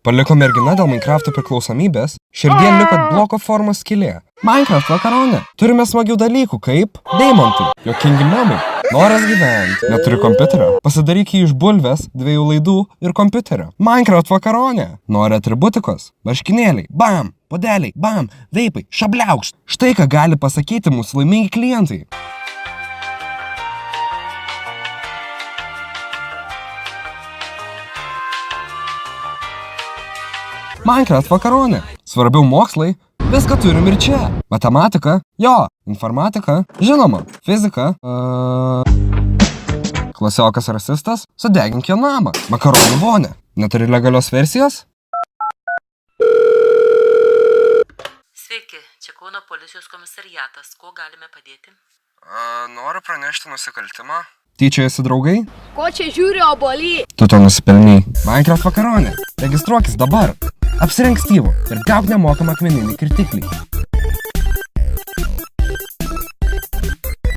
Paliko mergina dėl Minecrafto priklausomybės, širdien liko bloko formos skylė. Minecraft vakaronė. Turime smagių dalykų kaip deimantai, juokingi memai, noras gyventi, neturi kompiuterio, pasidaryk jį iš bulvės, 2 laidų ir kompiuterio. Minecraft vakaronė. Nori atributikos, marškinėliai, bam, podeliai, bam, veipai, šabliaukšt. Štai ką gali pasakyti mūsų laimingi klientai. Minecraft vakaronė. Svarbiau mokslai, viską turim ir čia. Matematika, jo. Informatika, žinoma. Fizika, klasiokas rasistas, sudegink jo namą. Makaronų vonė. Neturi legalios versijos? Sveiki, čia Kauno policijos komisariatas. Kuo galime padėti? Noriu pranešti nusikaltimą. Tyčiojasi draugai? Ko čia žiūri, obolį? Tu to nusipelnei. Minecraft vakaronė. Registruokis dabar. Apsirenk Steve'u ir gauk nemokamą akmeninį kirtiklį.